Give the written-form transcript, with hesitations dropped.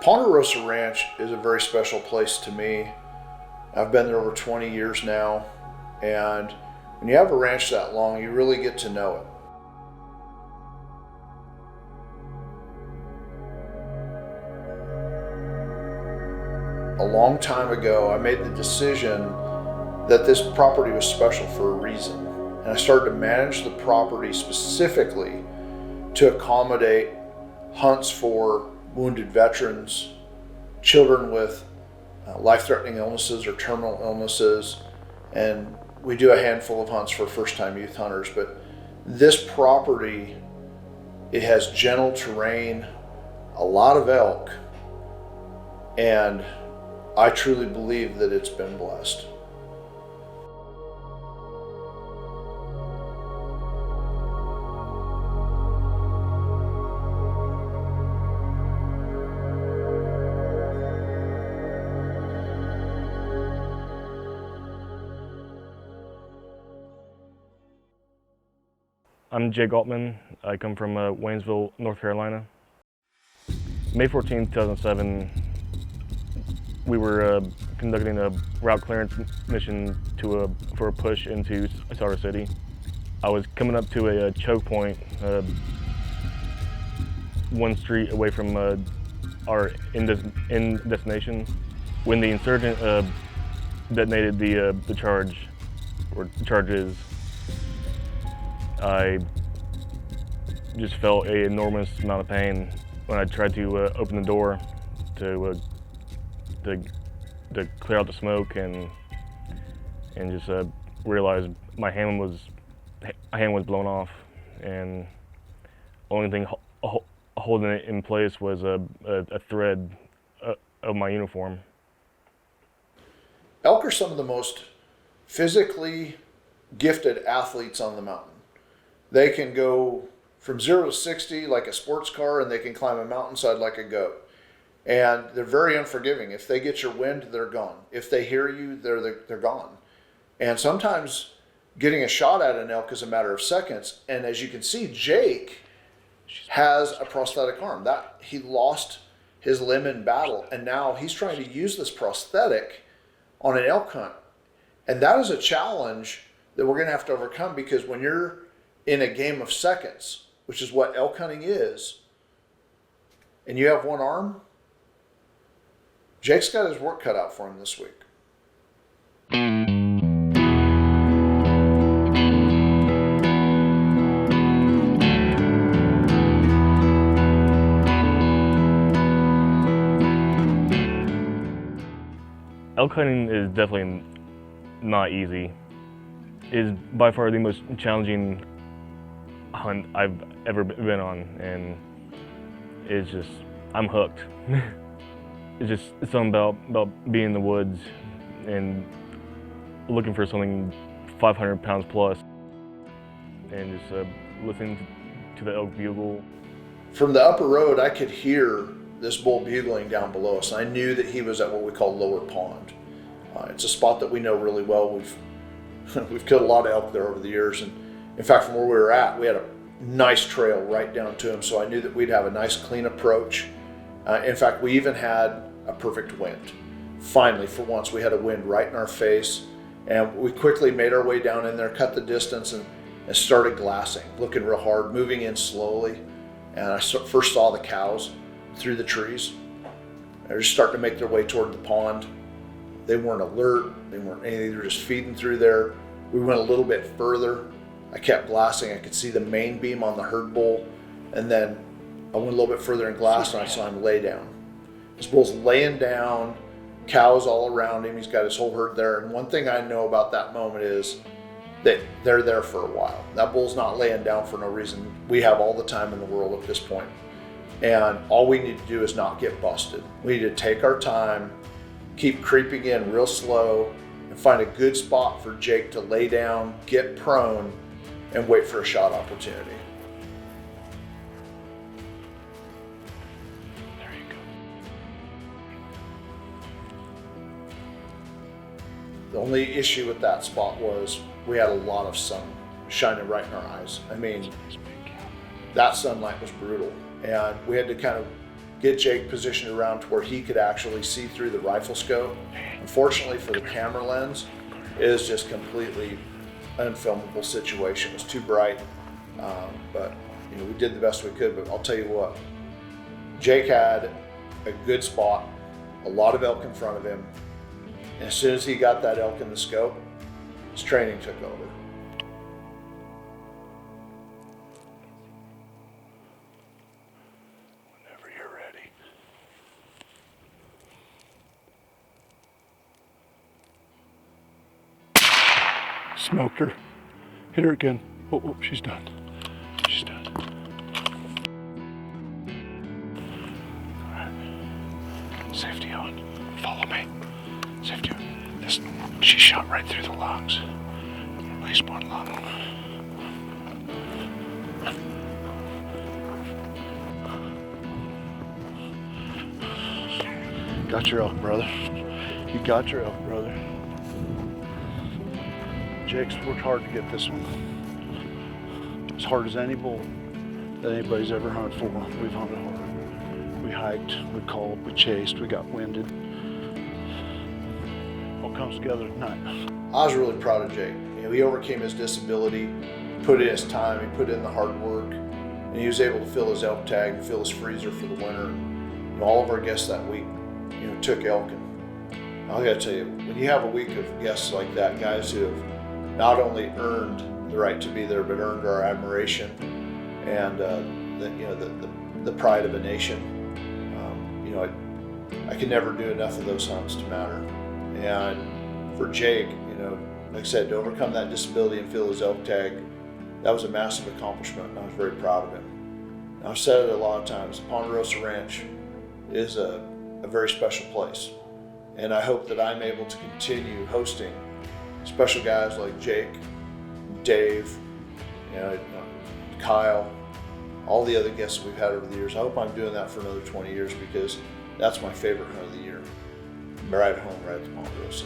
Ponderosa Ranch is a very special place to me. I've been there over 20 years now, and when you have a ranch that long, you really get to know it. A long time ago, I made the decision that this property was special for a reason, and I started to manage the property specifically to accommodate hunts for wounded veterans, children with life-threatening illnesses or terminal illnesses, and we do a handful of hunts for first-time youth hunters. But this property, it has gentle terrain, a lot of elk, and I truly believe that it's been blessed. I'm Jake Altman. I come from Waynesville, North Carolina. May 14, 2007, we were conducting a route clearance mission for a push into Starter City. I was coming up to a choke point, one street away from our end destination, when the insurgent detonated the charges. I just felt an enormous amount of pain when I tried to open the door to clear out the smoke and just realized my hand was blown off, and only thing holding it in place was a thread of my uniform. Elk are some of the most physically gifted athletes on the mountain. They can go from 0 to 60 like a sports car, and they can climb a mountainside like a goat. And they're very unforgiving. If they get your wind, they're gone. If they hear you, they're gone. And sometimes getting a shot at an elk is a matter of seconds. And as you can see, Jake has a prosthetic arm. That he lost his limb in battle, and now he's trying to use this prosthetic on an elk hunt. And that is a challenge that we're going to have to overcome, because when you're in a game of seconds, which is what elk hunting is, and you have one arm, Jake's got his work cut out for him this week. Elk hunting is definitely not easy. It is by far the most challenging hunt I've ever been on, and it's just, I'm hooked. It's something about being in the woods and looking for something 500 pounds plus, and just listening to the elk bugle. From the upper road, I could hear this bull bugling down below us. I knew that he was at what we call Lower Pond. It's a spot that we know really well. We've killed a lot of elk there over the years, and in fact, from where we were at, we had a nice trail right down to him, so I knew that we'd have a nice clean approach. In fact, we even had a perfect wind. Finally, for once, we had a wind right in our face, and we quickly made our way down in there, cut the distance, and started glassing, looking real hard, moving in slowly. And I first saw the cows through the trees. They were just starting to make their way toward the pond. They weren't alert, they weren't anything, they were just feeding through there. We went a little bit further. I kept glassing. I could see the main beam on the herd bull, and then I went a little bit further and glassed, and I saw him lay down. This bull's laying down, cows all around him. He's got his whole herd there. And one thing I know about that moment is that they're there for a while. That bull's not laying down for no reason. We have all the time in the world at this point. And all we need to do is not get busted. We need to take our time, keep creeping in real slow, and find a good spot for Jake to lay down, get prone, and wait for a shot opportunity. There you go. The only issue with that spot was we had a lot of sun shining right in our eyes. I mean, that sunlight was brutal, and we had to kind of get Jake positioned around to where he could actually see through the rifle scope. Unfortunately for the camera lens, it is just completely unfilmable situation. It was too bright, but you know, we did the best we could. But I'll tell you what, Jake had a good spot, a lot of elk in front of him, and as soon as he got that elk in the scope, his training took over. Whenever you're ready. Smoked her. Hit her again. Oh, oh, she's done. She's done. All right. Safety on. Follow me. Safety on. She shot right through the logs. At least one log. Got your elk, brother. You got your elk, brother. Jake's worked hard to get this one. As hard as any bull that anybody's ever hunted for. We've hunted hard. We hiked, we called, we chased, we got winded. All comes together tonight. I was really proud of Jake. You know, he overcame his disability, put in his time, he put in the hard work, and he was able to fill his elk tag and fill his freezer for the winter. And, you know, all of our guests that week, you know, took elk. And I gotta tell you, when you have a week of guests like that, guys who have not only earned the right to be there, but earned our admiration and the pride of a nation. You know, I can never do enough of those hunts to matter. And for Jake, you know, like I said, to overcome that disability and fill his elk tag, that was a massive accomplishment, and I was very proud of him. Now, I've said it a lot of times, Ponderosa Ranch is a very special place, and I hope that I'm able to continue hosting special guys like Jake, Dave, you know, Kyle, all the other guests we've had over the years. I hope I'm doing that for another 20 years because that's my favorite hunt of the year. Right at home, right at the Ponderosa.